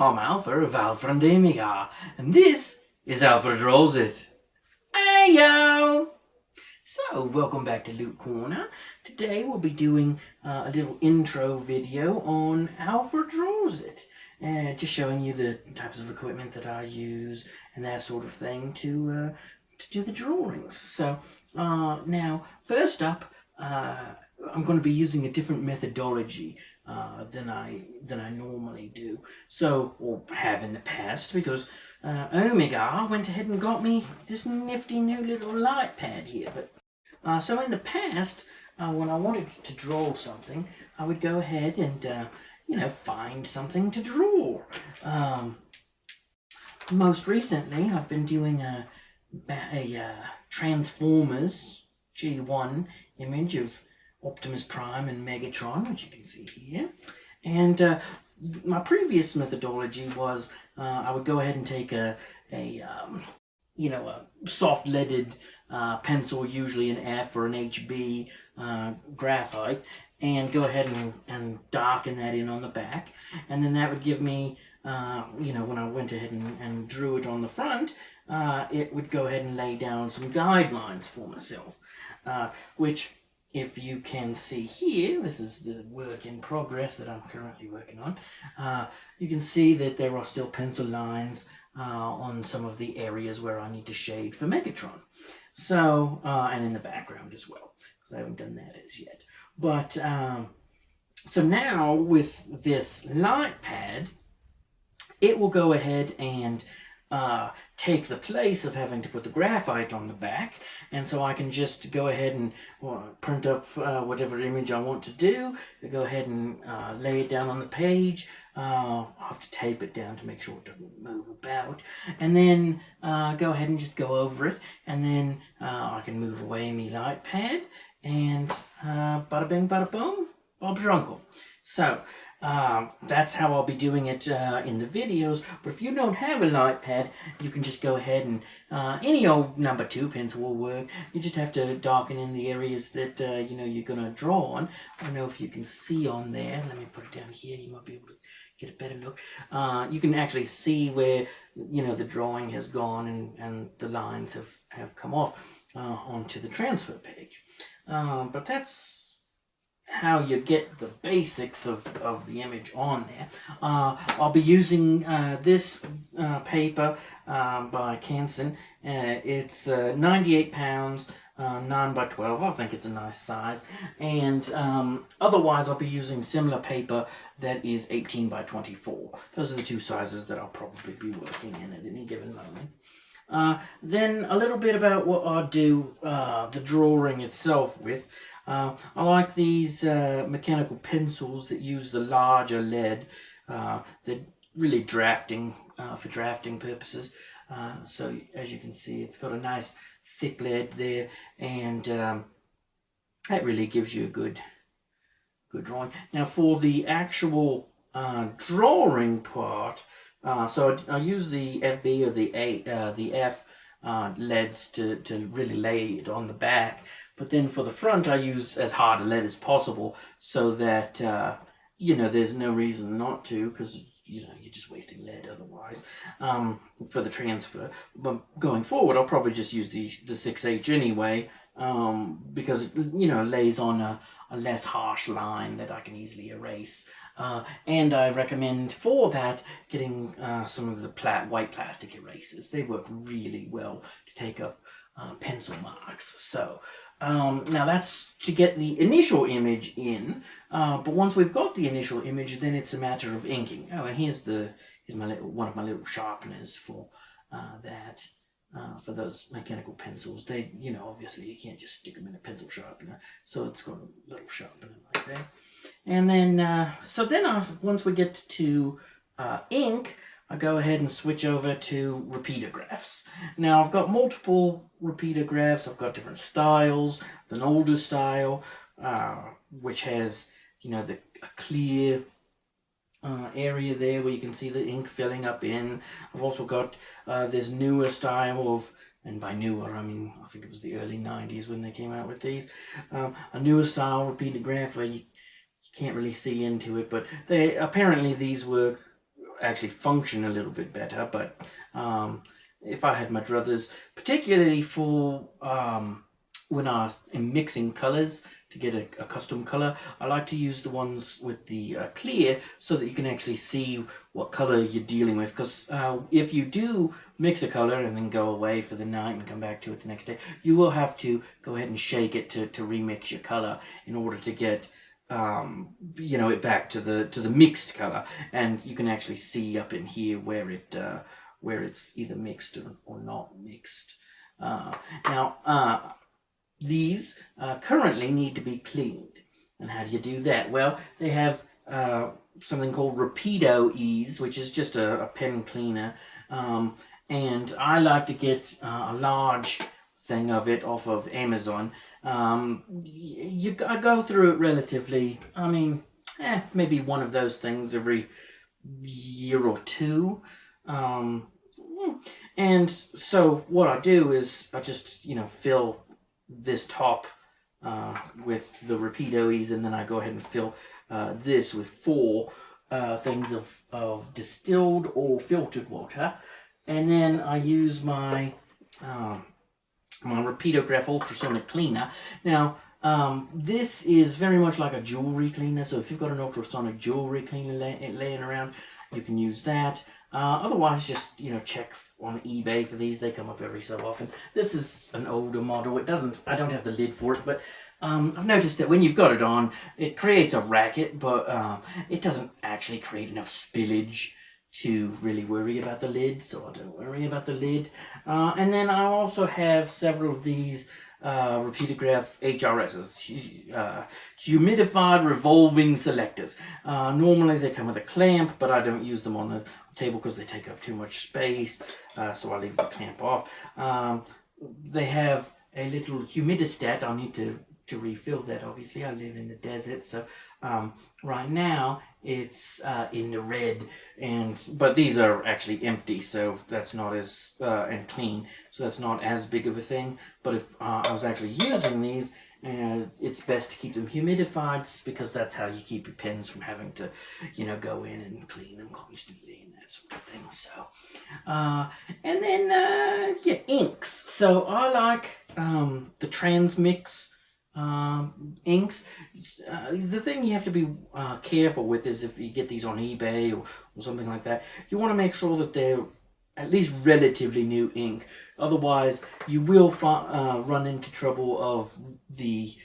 I'm Alpher of Alpher and Omega, and this is Alpher Draws It. Hey yo! So, welcome back to Loot Corner. Today we'll be doing a little intro video on Alpher Draws It. Just showing you the types of equipment that I use and that sort of thing to do the drawings. So, now, first up, I'm going to be using a different methodology than I normally do. So, or have in the past, because Omega went ahead and got me this nifty new little light pad here. But so in the past, when I wanted to draw something, I would go ahead and find something to draw. Most recently, I've been doing a Transformers G1 image of Optimus Prime and Megatron, which you can see here. And my previous methodology was I would go ahead and take a soft leaded pencil, usually an F or an HB graphite, and go ahead and darken that in on the back. And then that would give me, when I went ahead and drew it on the front, it would go ahead and lay down some guidelines for myself, which, if you can see here, this is the work in progress that I'm currently working on. You can see that there are still pencil lines on some of the areas where I need to shade for Megatron. So, and in the background as well, because I haven't done that as yet. But, so now with this light pad, it will go ahead and take the place of having to put the graphite on the back, and so I can just go ahead and print up whatever image I want to do. I go ahead and lay it down on the page. I'll have to tape it down to make sure it doesn't move about, and then go ahead and just go over it, and then I can move away my light pad, and bada bing bada boom, Bob's your uncle. So that's how I'll be doing it in the videos. But if you don't have a light pad, you can just go ahead and any old number 2 pencil will work. You just have to darken in the areas that you're going to draw on. I don't know if you can see on there. Let me put it down here. You might be able to get a better look. You can actually see where the drawing has gone and the lines have come off onto the transfer page. But that's how you get the basics of the image on there. I'll be using this paper by Canson. It's 98 pounds, 9 by 12. I think it's a nice size. And otherwise I'll be using similar paper that is 18 by 24. Those are the two sizes that I'll probably be working in at any given moment. Then a little bit about what I'll do the drawing itself with. I like these mechanical pencils that use the larger lead. They're really drafting for drafting purposes. So as you can see, it's got a nice thick lead there, and that really gives you a good drawing. Now for the actual drawing part, so I use the FB or the F leads to really lay it on the back. But then for the front, I use as hard a lead as possible, so that, there's no reason not to, because, you're just wasting lead otherwise, for the transfer. But going forward, I'll probably just use the 6H anyway, because it, lays on a less harsh line that I can easily erase. And I recommend for that getting some of the white plastic erasers. They work really well to take up pencil marks. So now that's to get the initial image in, but once we've got the initial image, then it's a matter of inking. Oh, and here's one of my little sharpeners for that. For those mechanical pencils, they, obviously you can't just stick them in a pencil sharpener, so it's got a little sharpener like that. And then, once we get to ink, I go ahead and switch over to repeater graphs. Now I've got multiple repeater graphs. I've got different styles. An older style, which has, a clear area there where you can see the ink filling up in. I've also got this newer style of, and by newer I mean I think it was the early 90s when they came out with these, a newer style repeater graph where you can't really see into it, but apparently these work actually function a little bit better. But if I had my druthers, particularly for when I am mixing colors to get a custom color, I like to use the ones with the clear so that you can actually see what color you're dealing with. Because if you do mix a color and then go away for the night and come back to it the next day, you will have to go ahead and shake it to remix your color in order to get you know, it back to the mixed color. And you can actually see up in here where it's either mixed or not mixed. Now these currently need to be cleaned. And how do you do that? Well, they have something called Rapido Ease, which is just a pen cleaner. And I like to get a large thing of it off of Amazon. I go through it relatively, I mean, maybe one of those things every year or two. And so what I do is I just, you know, fill this top with the Rapido Ease, and then I go ahead and fill this with 4 things of distilled or filtered water, and then I use my my Rapidograph ultrasonic cleaner. Now this is very much like a jewelry cleaner, so if you've got an ultrasonic jewelry cleaner laying around, you can use that. Otherwise, just, you know, check on eBay for these. They come up every so often. This is an older model. I don't have the lid for it, but I've noticed that when you've got it on, it creates a racket, but it doesn't actually create enough spillage to really worry about the lid, so I don't worry about the lid. And then I also have several of these Rapidograph HRSs, humidified revolving selectors. Normally they come with a clamp, but I don't use them on the table because they take up too much space, so I leave the clamp off. They have a little humidistat. I'll need to refill that, obviously. I live in the desert, so right now it's in the red, but these are actually empty, so that's not as and clean, so that's not as big of a thing. But if I was actually using these, it's best to keep them humidified, because that's how you keep your pens from having to, you know, go in and clean them constantly and that sort of thing. So and then yeah, inks. So I like the Transmix inks. The thing you have to be careful with is if you get these on eBay or something like that, you want to make sure that they're at least relatively new ink. Otherwise, you will run into trouble of the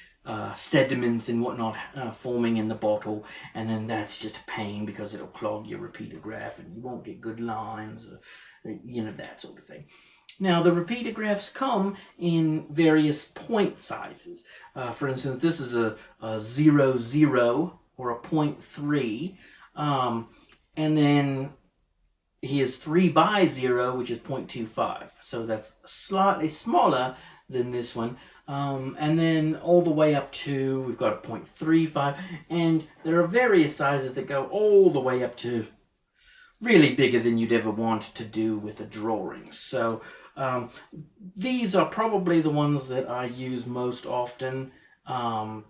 sediments and whatnot forming in the bottle, and then that's just a pain because it'll clog your Rapidograph and you won't get good lines, or, you know, that sort of thing. Now, the Rapidographs come in various point sizes. For instance, this is a 00 or a 0.3, and then here's 3x0, which is 0.25. So that's slightly smaller than this one. And then all the way up to, we've got a 0.35, and there are various sizes that go all the way up to really bigger than you'd ever want to do with a drawing. So these are probably the ones that I use most often,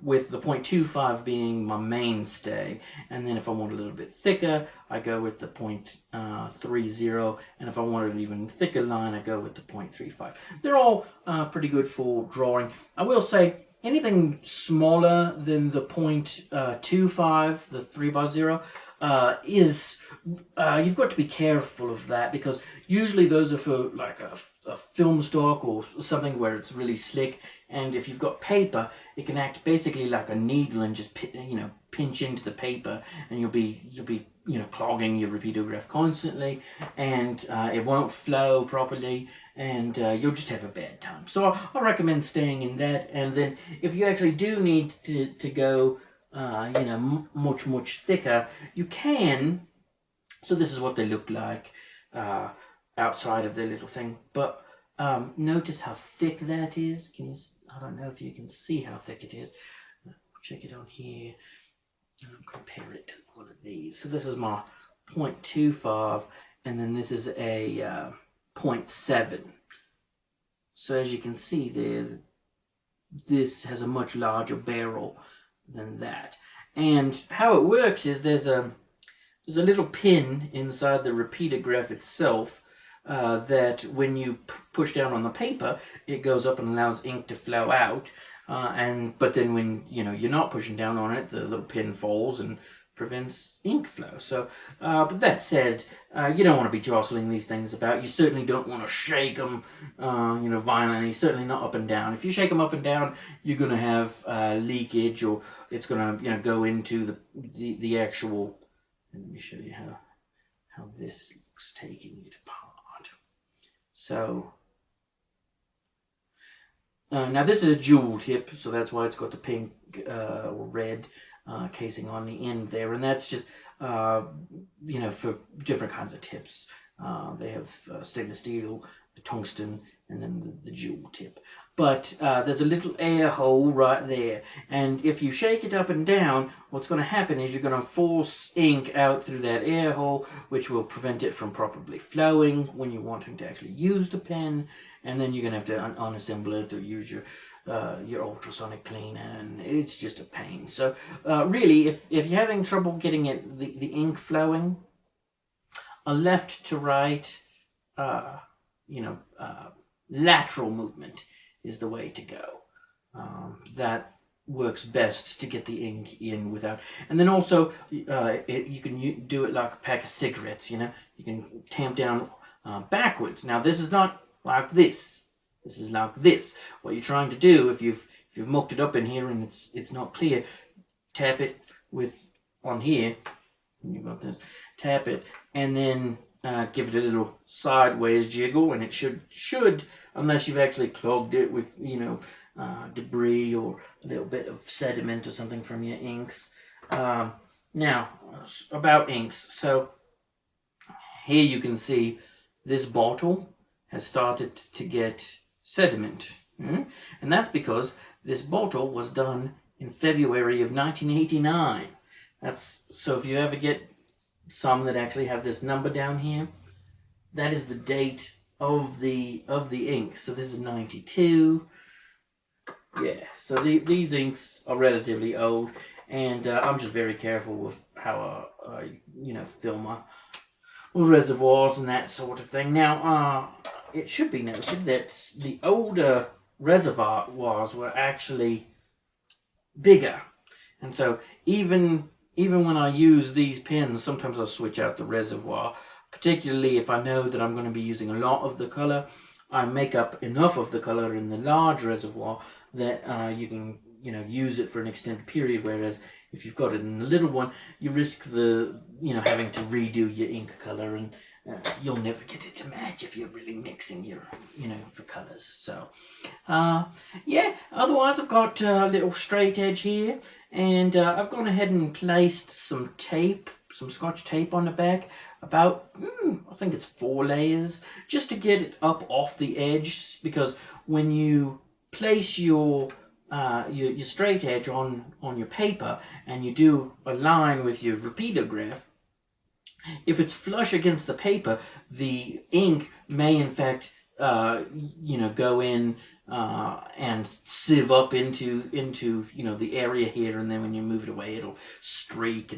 with the 0.25 being my mainstay. And then if I want a little bit thicker, I go with the 0.30, and if I want an even thicker line, I go with the 0.35. They're all pretty good for drawing. I will say anything smaller than the 0.25, the 3x0, is you've got to be careful of that, because usually those are for like a film stock or something where it's really slick, and if you've got paper, it can act basically like a needle and just pinch into the paper, and you'll be clogging your Rapidograph constantly, and it won't flow properly, and you'll just have a bad time. So I recommend staying in that. And then if you actually do need to go much thicker, you can. So this is what they look like outside of their little thing, but notice how thick that is. I don't know if you can see how thick it is. Check it on here and I'll compare it to one of these. So this is my 0.25, and then this is a 0.7. So as you can see there, this has a much larger barrel than that. And how it works is there's there's a little pin inside the repeater graph itself that when you push down on the paper, it goes up and allows ink to flow out. But then when you're not pushing down on it, the little pin falls and prevents ink flow. So, but that said, you don't want to be jostling these things about. You certainly don't want to shake them, violently. Certainly not up and down. If you shake them up and down, you're going to have leakage, or it's going to go into the actual. Let me show you how this looks taking it apart. So. Now this is a jewel tip, so that's why it's got the pink or red casing on the end there, and that's just for different kinds of tips. They have stainless steel, the tungsten, and then the jewel tip. But there's a little air hole right there, and if you shake it up and down, what's going to happen is you're going to force ink out through that air hole, which will prevent it from properly flowing when you're wanting to actually use the pen, and then you're going to have to unassemble it or use your ultrasonic cleaner, and it's just a pain. So really, if you're having trouble getting the ink flowing, a left to right, lateral movement is the way to go. That works best to get the ink in without. And then also, you can do it like a pack of cigarettes. You can tamp down backwards. Now this is not like this. This is like this. What you're trying to do, if you've mucked it up in here and it's not clear, tap it on here. You've got this. Tap it and then give it a little sideways jiggle, and it should, unless you've actually clogged it with debris or a little bit of sediment or something from your inks. Now about inks. So here you can see this bottle has started to get sediment, and that's because this bottle was done in February of 1989. So if you ever get some that actually have this number down here, that is the date of the ink. So this is 92. Yeah, so these inks are relatively old, and I'm just very careful with how I fill my reservoirs and that sort of thing. Now, it should be noted that the older reservoirs were actually bigger, and so even when I use these pens, sometimes I'll switch out the reservoir, particularly if I know that I'm going to be using a lot of the color. I make up enough of the color in the large reservoir that you can use it for an extended period, whereas if you've got it in the little one, you risk having to redo your ink color, and you'll never get it to match if you're really mixing your for colors. So yeah, otherwise I've got a little straight edge here, and I've gone ahead and placed some Scotch tape on the back, about I think it's 4 layers, just to get it up off the edge, because when you place your straight edge on your paper and you do a line with your repeater graph, if it's flush against the paper, the ink may in fact go in and sieve up into the area here, and then when you move it away, it'll streak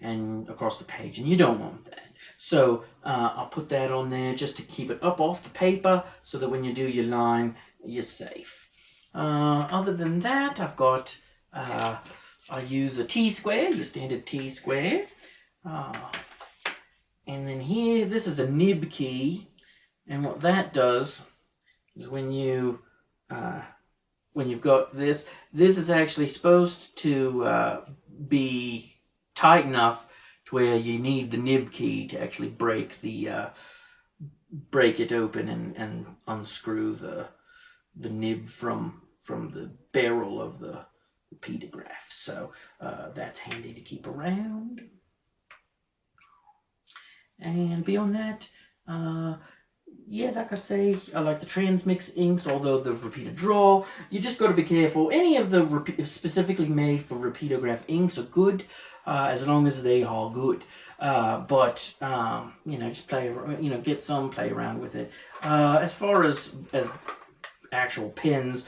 and across the page, and you don't want that. So I'll put that on there just to keep it up off the paper, so that when you do your line, you're safe. Other than that, I've got I use a T-square, your standard T-square, and then here, this is a nib key, and what that does is when you've got this is actually supposed to be tight enough to where you need the nib key to actually break it open and unscrew the nib from the barrel of the repeater graph. So that's handy to keep around. And beyond that, yeah, like I say, I like the transmix inks, although the repeater draw, you just got to be careful. Any of the specifically made for repeater graph inks are good, as long as they are good. But just play around, get some, play around with it. As far as actual pins,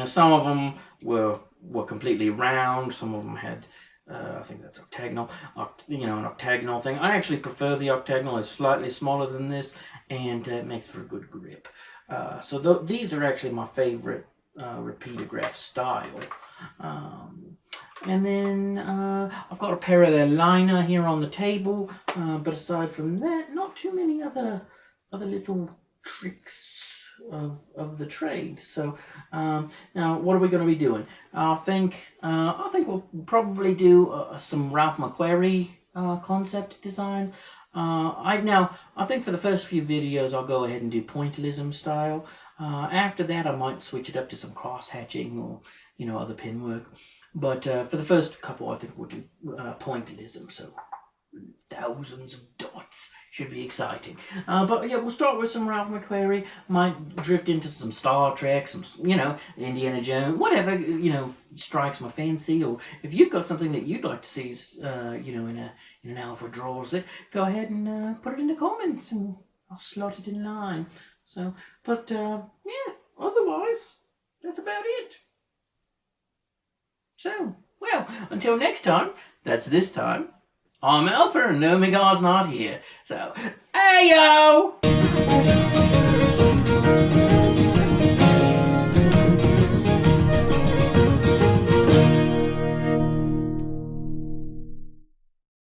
some of them were completely round, some of them had I think that's octagonal, an octagonal thing. I actually prefer the octagonal. It's slightly smaller than this, and it makes for a good grip. So these are actually my favorite repeatograph style. And then I've got a parallel liner here on the table, but aside from that, not too many other little tricks of the trade. So now, what are we going to be doing? I think we'll probably do some Ralph McQuarrie concept designs. I think for the first few videos I'll go ahead and do pointillism style. After that I might switch it up to some cross hatching or other pin work. But for the first couple I think we'll do pointillism. So thousands of dots. Should be exciting. But yeah, we'll start with some Ralph McQuarrie. Might drift into some Star Trek, some Indiana Jones, whatever strikes my fancy. Or if you've got something that you'd like to see, in an Alpher draws it, go ahead and put it in the comments, and I'll slot it in line. So, but yeah, otherwise that's about it. So, well, until next time. That's this time. I'm Alpher and Omega's not here. So, ayo!